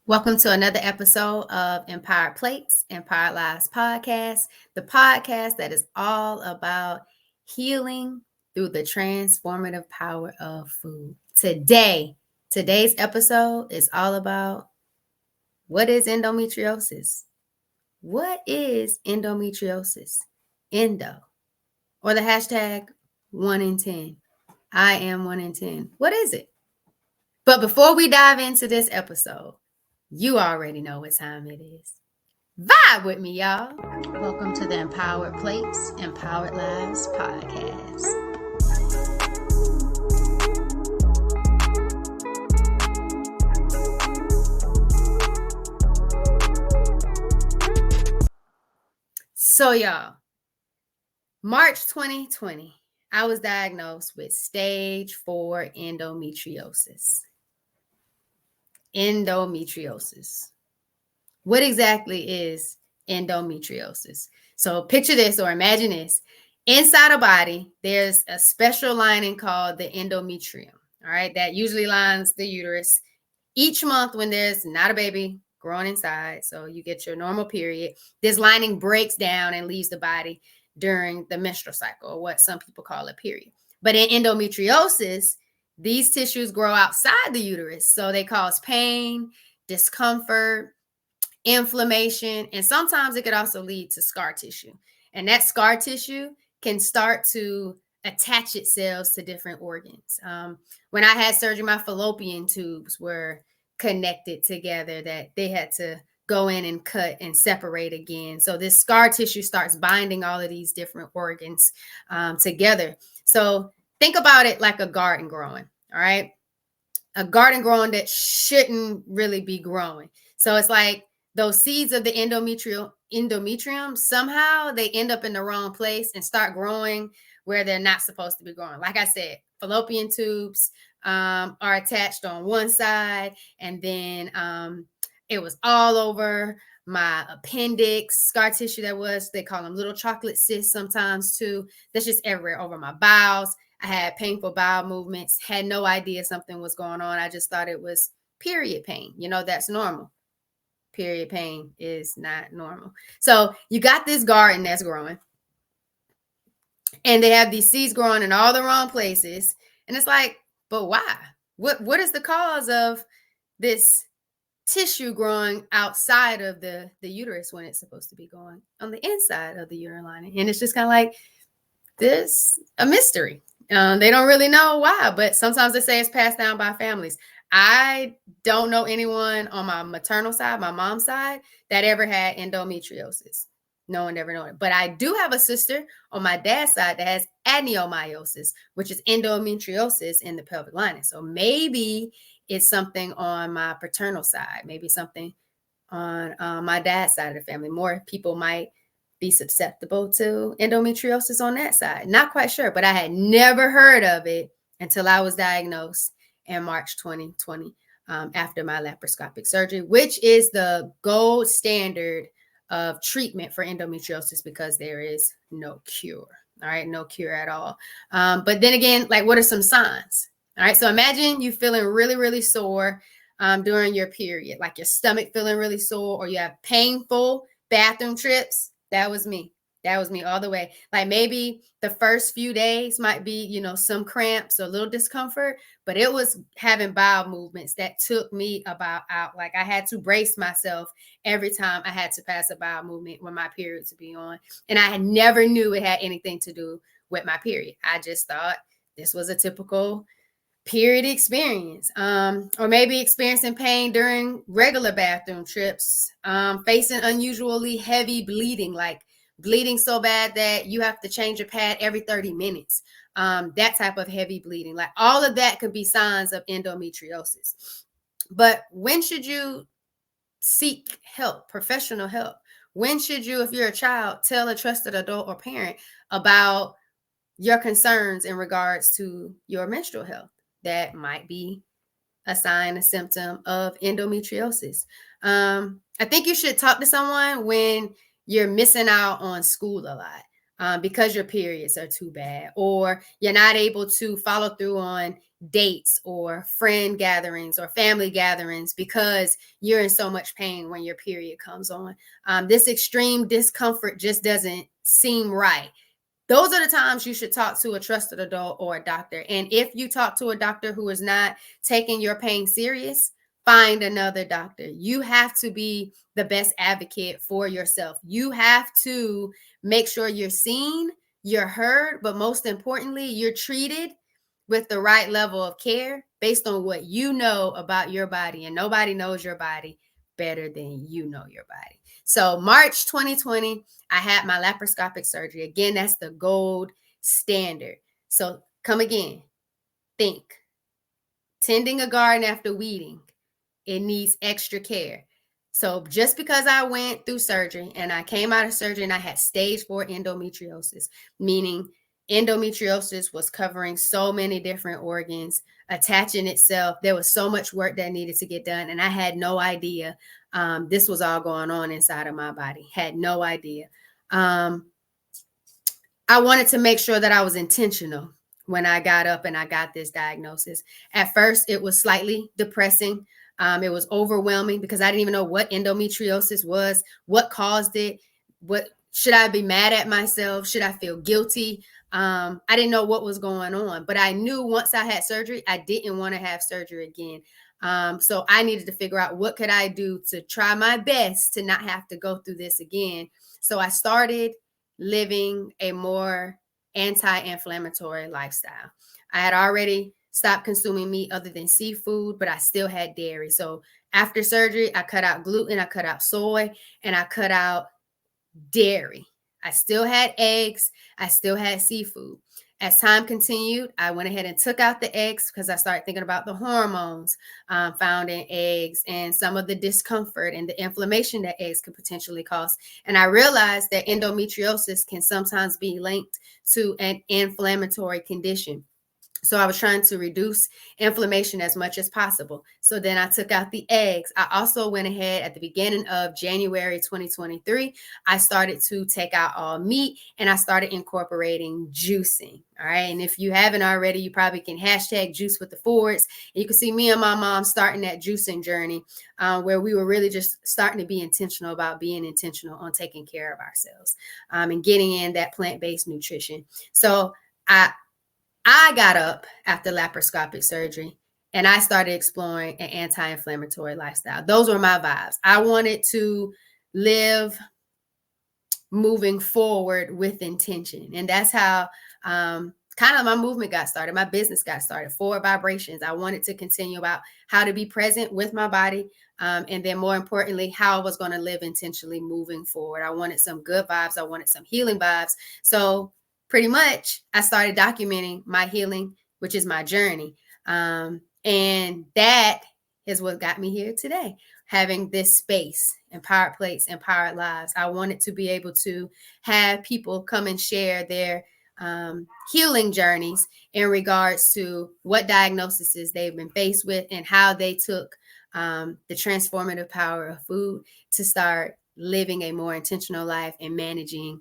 Welcome to another episode of Empowered Plates, Empowered Lives podcast, the podcast that is all about healing through the transformative power of food. Today's episode is all about what is endometriosis? What is endometriosis? Endo, or the hashtag 1 in 10. I am 1 in 10. What is it? But before we dive into this episode, you already know what time it is. Vibe with me, y'all. Welcome to the Empowered Plates, Empowered Lives podcast. So, y'all, March 2020, I was diagnosed with stage 4 endometriosis. Endometriosis. What exactly is endometriosis? So picture this or imagine this. Inside a body, there's a special lining called the endometrium, all right, that usually lines the uterus each month when there's not a baby growing inside. So you get your normal period. This lining breaks down and leaves the body during the menstrual cycle, or what some people call a period. But in endometriosis, these tissues grow outside the uterus. So they cause pain, discomfort, inflammation, and sometimes it could also lead to scar tissue. And that scar tissue can start to attach itself to different organs. When I had surgery, my fallopian tubes were connected together that they had to go in and cut and separate again. So this scar tissue starts binding all of these different organs together. So think about it like a garden growing, all right? A garden growing that shouldn't really be growing. So it's like those seeds of the endometrium, somehow they end up in the wrong place and start growing where they're not supposed to be growing. Like I said, fallopian tubes are attached on one side, and then it was all over my appendix, scar tissue they call them little chocolate cysts sometimes too. That's just everywhere, over my bowels. I had painful bowel movements, had no idea something was going on. I just thought it was period pain. You know, that's normal. Period pain is not normal. So you got this garden that's growing, and they have these seeds growing in all the wrong places. And it's like, but why? What is the cause of this tissue growing outside of the uterus when it's supposed to be going on the inside of the uterine lining? And it's just kind of like this a mystery. They don't really know why, but sometimes they say it's passed down by families. I don't know anyone on my maternal side, my mom's side, that ever had endometriosis. No one ever known it. But I do have a sister on my dad's side that has adenomyosis, which is endometriosis in the pelvic lining. So maybe it's something on my paternal side, maybe something on my dad's side of the family. More people might be susceptible to endometriosis on that side. Not quite sure, but I had never heard of it until I was diagnosed in March 2020 after my laparoscopic surgery, which is the gold standard of treatment for endometriosis because there is no cure. All right, no cure at all. But then again, like, what are some signs? All right, so imagine you feeling really, really sore during your period, like your stomach feeling really sore, or you have painful bathroom trips. That was me. That was me all the way. Like maybe the first few days might be, some cramps or a little discomfort, but it was having bowel movements that took me about out. Like I had to brace myself every time I had to pass a bowel movement when my period to be on. And I never knew it had anything to do with my period. I just thought this was a typical period experience, or maybe experiencing pain during regular bathroom trips, facing unusually heavy bleeding, like bleeding so bad that you have to change your pad every 30 minutes, that type of heavy bleeding. Like all of that could be signs of endometriosis. But when should you seek help, professional help? When should you, if you're a child, tell a trusted adult or parent about your concerns in regards to your menstrual health? That might be a sign, a symptom of endometriosis. I think you should talk to someone when you're missing out on school a lot. because your periods are too bad, or you're not able to follow through on dates or friend gatherings or family gatherings because you're in so much pain when your period comes on. This extreme discomfort just doesn't seem right. Those are the times you should talk to a trusted adult or a doctor. And if you talk to a doctor who is not taking your pain serious, find another doctor. You have to be the best advocate for yourself. You have to make sure you're seen, you're heard, but most importantly, you're treated with the right level of care based on what you know about your body. And nobody knows your body better than you know your body. So, March 2020, I had my laparoscopic surgery. Again, that's the gold standard. So, come again. Think. Tending a garden after weeding, it needs extra care. So just because I went through surgery and I came out of surgery and I had stage 4 endometriosis, meaning endometriosis was covering so many different organs, attaching itself. There was so much work that needed to get done. And I had no idea this was all going on inside of my body. Had no idea. I wanted to make sure that I was intentional when I got up and I got this diagnosis. At first, it was slightly depressing. It was overwhelming because I didn't even know what endometriosis was, what caused it, what should I be mad at myself? Should I feel guilty? I didn't know what was going on, but I knew once I had surgery, I didn't want to have surgery again. So I needed to figure out what could I do to try my best to not have to go through this again. So I started living a more anti-inflammatory lifestyle. I had already stopped consuming meat other than seafood, but I still had dairy. So after surgery, I cut out gluten, I cut out soy, and I cut out dairy. I still had eggs, I still had seafood. As time continued, I went ahead and took out the eggs because I started thinking about the hormones found in eggs and some of the discomfort and the inflammation that eggs could potentially cause. And I realized that endometriosis can sometimes be linked to an inflammatory condition. So I was trying to reduce inflammation as much as possible. So then I took out the eggs. I also went ahead at the beginning of January 2023. I started to take out all meat and I started incorporating juicing. All right. And if you haven't already, you probably can hashtag juice with the Fords. And you can see me and my mom starting that juicing journey where we were really just starting to be intentional about being intentional on taking care of ourselves and getting in that plant-based nutrition. So I got up after laparoscopic surgery and I started exploring an anti-inflammatory lifestyle. Those were my vibes. I wanted to live moving forward with intention. And that's how kind of my movement got started. My business got started. Forward Vibrations. I wanted to continue about how to be present with my body. And then more importantly, how I was going to live intentionally moving forward. I wanted some good vibes. I wanted some healing vibes. So pretty much I started documenting my healing, which is my journey. And that is what got me here today, having this space, Empowered Plates, Empowered Lives. I wanted to be able to have people come and share their healing journeys in regards to what diagnoses they've been faced with and how they took the transformative power of food to start living a more intentional life and managing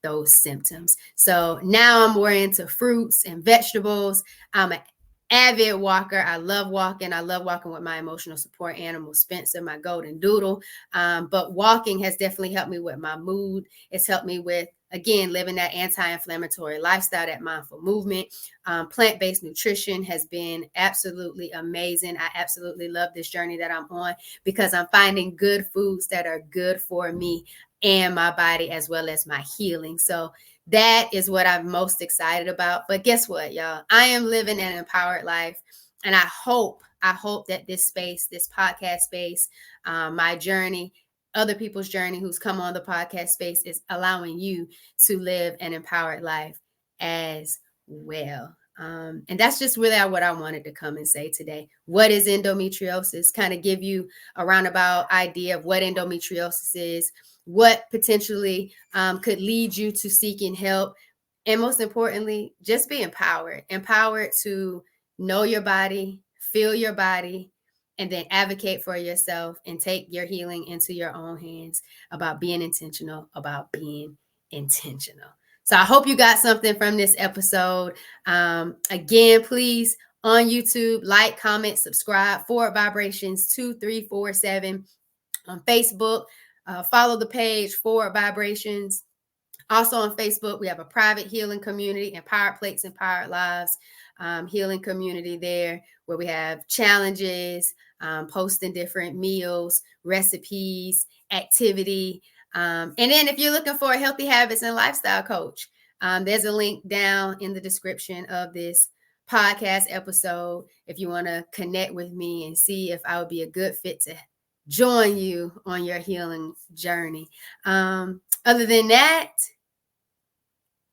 those symptoms. So now I'm more into fruits and vegetables. I'm an avid walker. I love walking. I love walking with my emotional support animal, Spencer, my golden doodle. But walking has definitely helped me with my mood. It's helped me with, again, living that anti-inflammatory lifestyle, that mindful movement. Plant-based nutrition has been absolutely amazing. I absolutely love this journey that I'm on because I'm finding good foods that are good for me and my body as well as my healing. So that is what I'm most excited about. But guess what, y'all? I am living an empowered life. And I hope that this space, this podcast space, my journey, other people's journey who's come on the podcast space is allowing you to live an empowered life as well. And that's just really what I wanted to come and say today. What is endometriosis? Kind of give you a roundabout idea of what endometriosis is, what potentially could lead you to seeking help. And most importantly, just be empowered to know your body, feel your body, and then advocate for yourself and take your healing into your own hands about being intentional, about being intentional. So I hope you got something from this episode. Again, please, on YouTube, like, comment, subscribe. Forward Vibrations 2347 on Facebook. Follow the page Forward Vibrations. Also on Facebook, we have a private healing community, Empowered Plates, Empowered Lives healing community there, where we have challenges, posting different meals, recipes, activity. And then if you're looking for a healthy habits and lifestyle coach, there's a link down in the description of this podcast episode if you want to connect with me and see if I would be a good fit to join you on your healing journey. Other than that,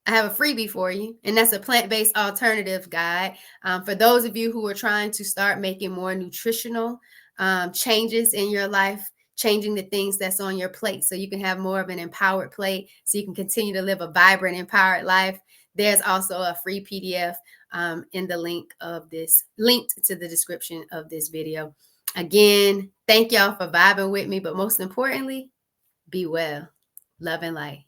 I have a freebie for you, and that's a plant-based alternative guide for those of you who are trying to start making more nutritional changes in your life, changing the things that's on your plate so you can have more of an empowered plate, so you can continue to live a vibrant, empowered life. There's also a free PDF in the linked to the description of this video. Again, thank y'all for vibing with me, but most importantly, be well. Love and light.